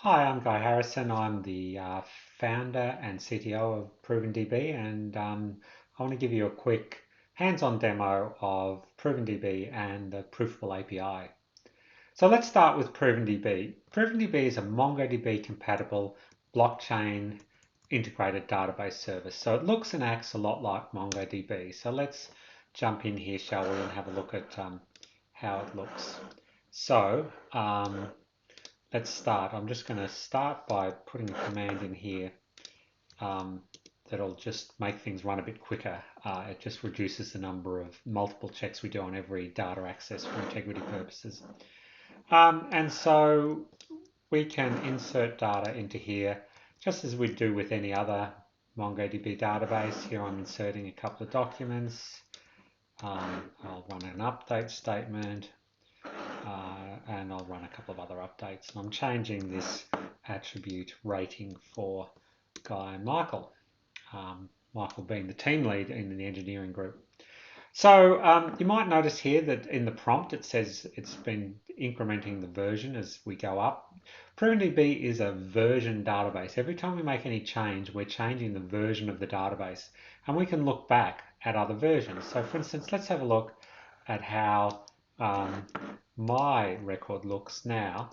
Hi, I'm Guy Harrison. I'm the founder and CTO of ProvenDB, and I want to give you a quick hands-on demo of ProvenDB and the Proofable API. So let's start with ProvenDB. ProvenDB is a MongoDB compatible blockchain integrated database service. So it looks and acts a lot like MongoDB. So let's jump in here, shall we, and have a look at how it looks. So let's start. I'm just going to start by putting a command in here that'll just make things run a bit quicker. It just reduces the number of multiple checks we do on every data access for integrity purposes. And so we can insert data into here just as we do with any other MongoDB database. Here I'm inserting a couple of documents. I'll run an update statement. And I'll run a couple of other updates. And I'm changing this attribute rating for Guy and Michael, Michael being the team lead in the engineering group. So you might notice here that in the prompt it says it's been incrementing the version as we go up. ProvenDB is a version database. Every time we make any change, we're changing the version of the database, and we can look back at other versions. So for instance, let's have a look at how my record looks now,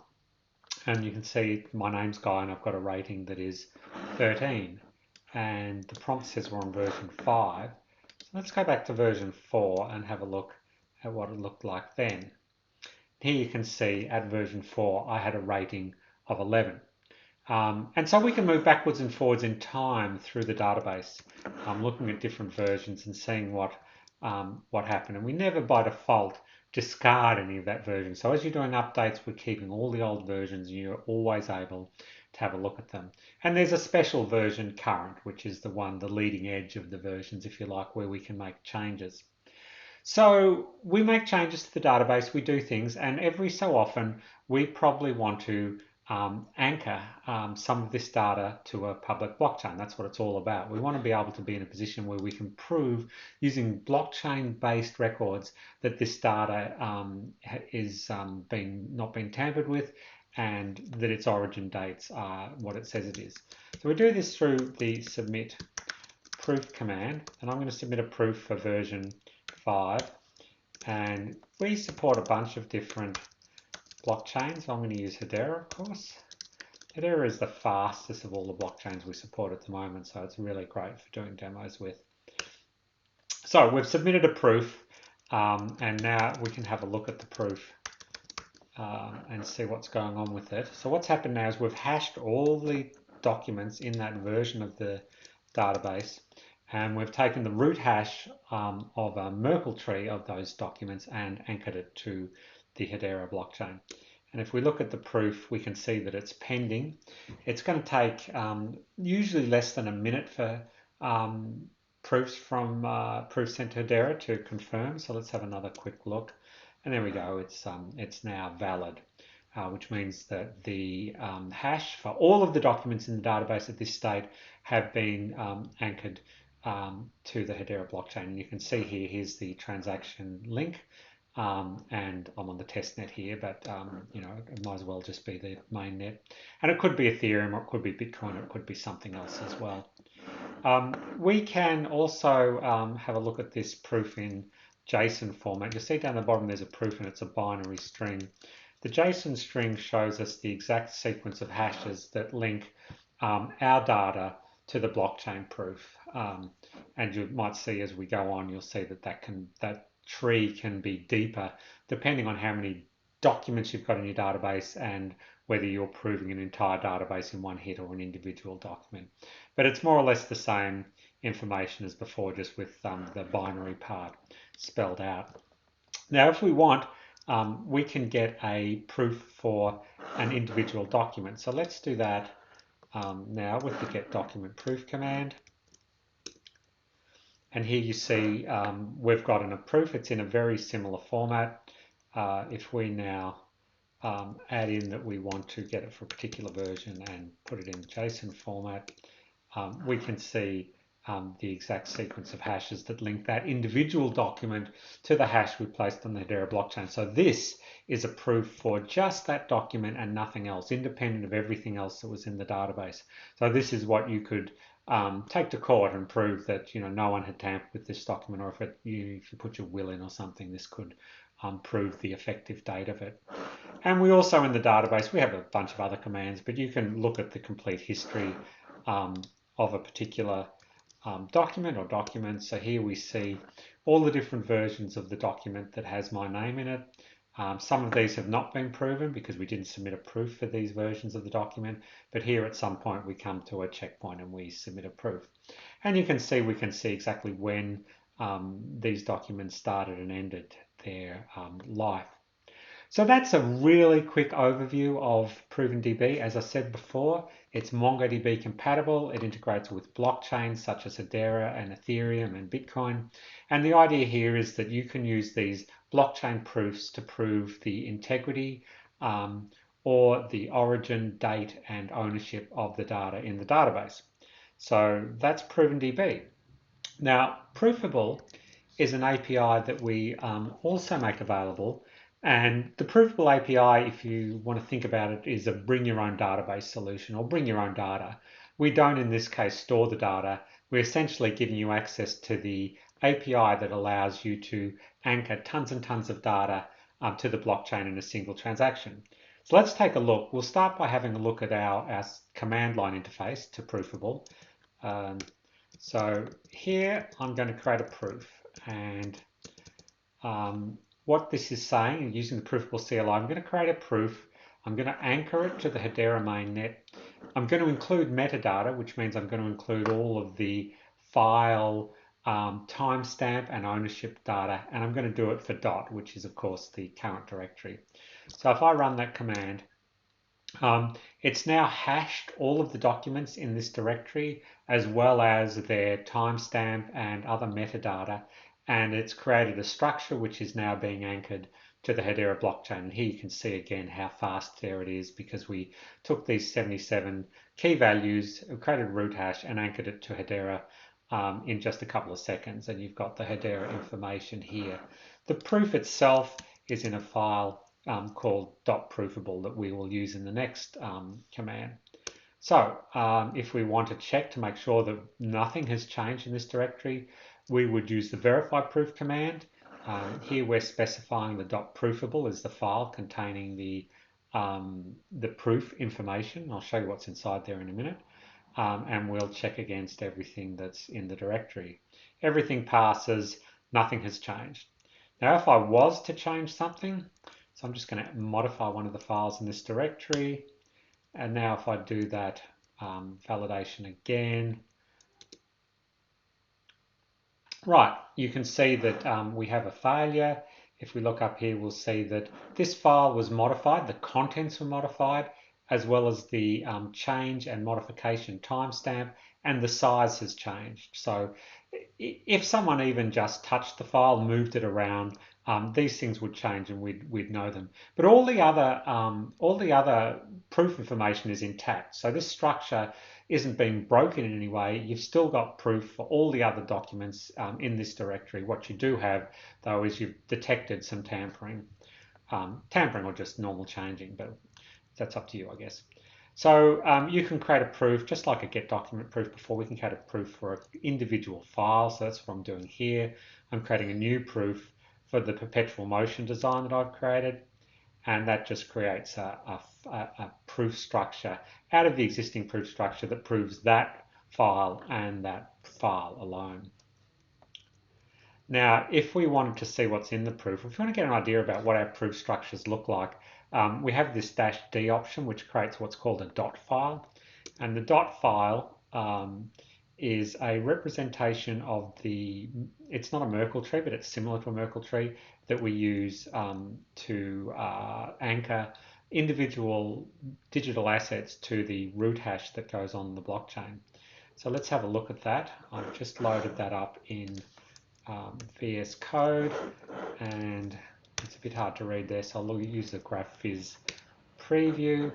and you can see my name's Guy and I've got a rating that is 13, and the prompt says we're on version 5. So let's go back to version 4 and have a look at what it looked like then. Here you can see at version 4 I had a rating of 11. And so we can move backwards and forwards in time through the database, looking at different versions and seeing what happened. And we never by default discard any of that version. So as you're doing updates, we're keeping all the old versions and you're always able to have a look at them. And there's a special version current, which is the leading edge of the versions, if you like, where we can make changes. So we make changes to the database, we do things, and every so often we probably want to anchor some of this data to a public blockchain. That's what it's all about. We want to be able to be in a position where we can prove using blockchain-based records that this data is not being tampered with and that its origin dates are what it says it is. So we do this through the submit proof command, and I'm going to submit a proof for version 5, and we support a bunch of different blockchains. I'm going to use Hedera, of course. Hedera is the fastest of all the blockchains we support at the moment, so it's really great for doing demos with. So we've submitted a proof, and now we can have a look at the proof and see what's going on with it. So what's happened now is we've hashed all the documents in that version of the database, and we've taken the root hash of a Merkle tree of those documents and anchored it to the Hedera blockchain. And if we look at the proof, we can see that it's pending. It's going to take usually less than a minute for proofs sent to Hedera to confirm. So let's have another quick look. And there we go. It's now valid, which means that the hash for all of the documents in the database at this state have been anchored to the Hedera blockchain. And you can see here, here's the transaction link. And I'm on the test net here, but you know, it might as well just be the main net. And it could be Ethereum, or it could be Bitcoin, or it could be something else as well. We can also have a look at this proof in JSON format. You'll see down the bottom there's a proof and it's a binary string. The JSON string shows us the exact sequence of hashes that link our data to the blockchain proof. And you might see as we go on, you'll see that tree can be deeper depending on how many documents you've got in your database and whether you're proving an entire database in one hit or an individual document. But it's more or less the same information as before, just with the binary part spelled out. Now, if we want, we can get a proof for an individual document. So let's do that now with the get document proof command. And here you see we've gotten a proof. It's in a very similar format. If we now add in that we want to get it for a particular version and put it in JSON format, we can see the exact sequence of hashes that link that individual document to the hash we placed on the Hedera blockchain. So this is a proof for just that document and nothing else, independent of everything else that was in the database. So this is what you could take to court and prove that no one had tampered with this document, or if you put your will in or something, this could prove the effective date of it. And we also, in the database, we have a bunch of other commands, but you can look at the complete history of a particular document or documents. So here we see all the different versions of the document that has my name in it. Some of these have not been proven because we didn't submit a proof for these versions of the document, but here at some point we come to a checkpoint and we submit a proof. And you can see, we can see exactly when these documents started and ended their life. So that's a really quick overview of ProvenDB. As I said before, it's MongoDB compatible. It integrates with blockchains such as Hedera and Ethereum and Bitcoin. And the idea here is that you can use these blockchain proofs to prove the integrity or the origin, date, and ownership of the data in the database. So that's ProvenDB. Now, Proofable is an API that we also make available. And the Proofable API, if you want to think about it, is a bring your own database solution, or bring your own data. We don't, in this case, store the data. We're essentially giving you access to the API that allows you to anchor tons and tons of data to the blockchain in a single transaction. So let's take a look. We'll start by having a look at our command line interface to Proofable. So here I'm going to create a proof, and what this is saying, using the Proofable CLI, I'm going to create a proof. I'm going to anchor it to the Hedera mainnet. I'm going to include metadata, which means I'm going to include all of the file timestamp and ownership data, and I'm going to do it for dot, which is of course the current directory. So if I run that command, it's now hashed all of the documents in this directory as well as their timestamp and other metadata, and it's created a structure which is now being anchored to the Hedera blockchain. And here you can see again how fast there it is, because we took these 77 key values, created a root hash and anchored it to Hedera in just a couple of seconds, and you've got the Hedera information here. The proof itself is in a file called .proofable that we will use in the next command. So if we want to check to make sure that nothing has changed in this directory, we would use the verify proof command. Here we're specifying the .proofable is the file containing the proof information. I'll show you what's inside there in a minute. And we'll check against everything that's in the directory. Everything passes, nothing has changed. Now if I was to change something, so I'm just going to modify one of the files in this directory, and now if I do that validation again, right, you can see that we have a failure. If we look up here, we'll see that this file was modified, the contents were modified, as well as the change and modification timestamp, and the size has changed. So if someone even just touched the file, moved it around, these things would change and we'd know them. But all the other proof information is intact. So this structure isn't being broken in any way. You've still got proof for all the other documents in this directory. What you do have, though, is you've detected some tampering or just normal changing, but that's up to you, I guess. So you can create a proof, just like a get document proof before. We can create a proof for an individual file. So that's what I'm doing here. I'm creating a new proof for the perpetual motion design that I've created, and that just creates a proof structure out of the existing proof structure that proves that file and that file alone. Now, if we wanted to see what's in the proof, if we want to get an idea about what our proof structures look like, we have this -d option, which creates what's called a dot file. And the dot file is a representation of it's not a Merkle tree, but it's similar to a Merkle tree that we use to anchor individual digital assets to the root hash that goes on the blockchain. So let's have a look at that. I've just loaded that up in VS Code, and it's a bit hard to read there, so I'll use the GraphViz preview.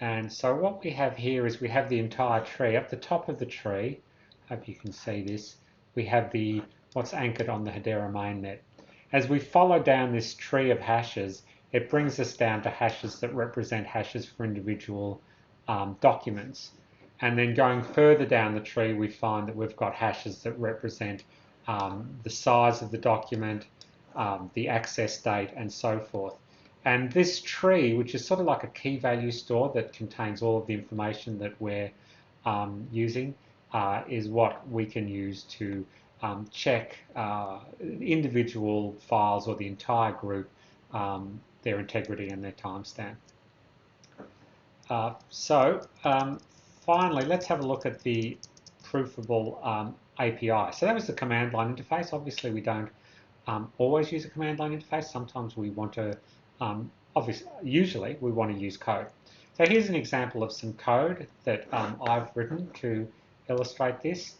And so what we have here is we have the entire tree. At the top of the tree, hope you can see this, we have what's anchored on the Hedera mainnet. As we follow down this tree of hashes, it brings us down to hashes that represent hashes for individual documents. And then going further down the tree, we find that we've got hashes that represent the size of the document, the access date, and so forth. And this tree, which is sort of like a key value store that contains all of the information that we're using, is what we can use to check individual files or the entire group, their integrity and their timestamp. Finally, let's have a look at the Proofable API. So that was the command line interface. Obviously, we don't always use a command line interface. Sometimes we want to, usually we want to use code. So here's an example of some code that I've written to illustrate this.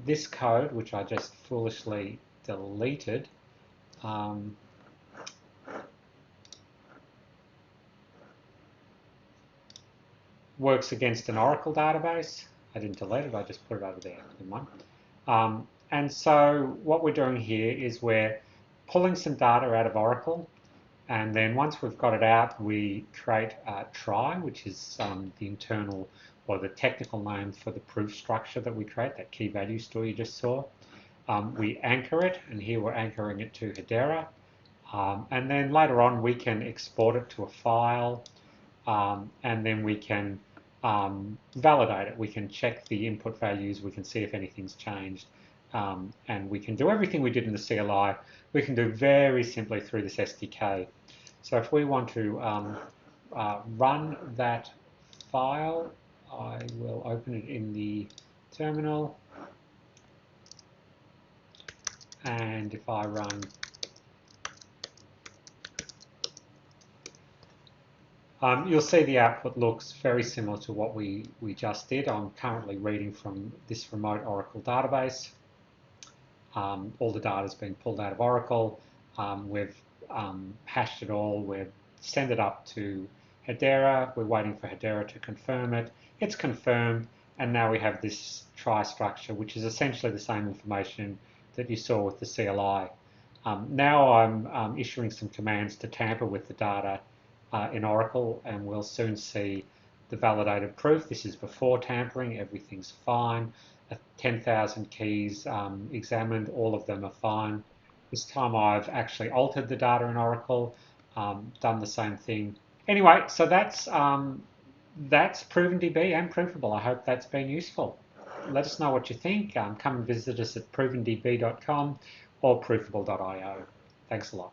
This code, which I just foolishly deleted, works against an Oracle database. I didn't delete it, I just put it over there. Never mind. And so what we're doing here is we're pulling some data out of Oracle, and then once we've got it out, we create a try, which is the internal or the technical name for the proof structure that we create, that key value store you just saw. We anchor it, and here we're anchoring it to Hedera. And then later on, we can export it to a file, and then we can validate it. We can check the input values, we can see if anything's changed, and we can do everything we did in the CLI, we can do very simply through this SDK. So if we want to run that file, I will open it in the terminal, and if I run you'll see the output looks very similar to what we just did. I'm currently reading from this remote Oracle database. All the data has been pulled out of Oracle. We've hashed it all. We've sent it up to Hedera. We're waiting for Hedera to confirm it. It's confirmed, and now we have this try structure, which is essentially the same information that you saw with the CLI. Now I'm issuing some commands to tamper with the data in Oracle, and we'll soon see the validated proof. This is before tampering, everything's fine. 10,000 keys examined, all of them are fine. This time I've actually altered the data in Oracle, done the same thing. Anyway, so that's ProvenDB and Proofable. I hope that's been useful. Let us know what you think. Come and visit us at ProvenDB.com or Proofable.io. Thanks a lot.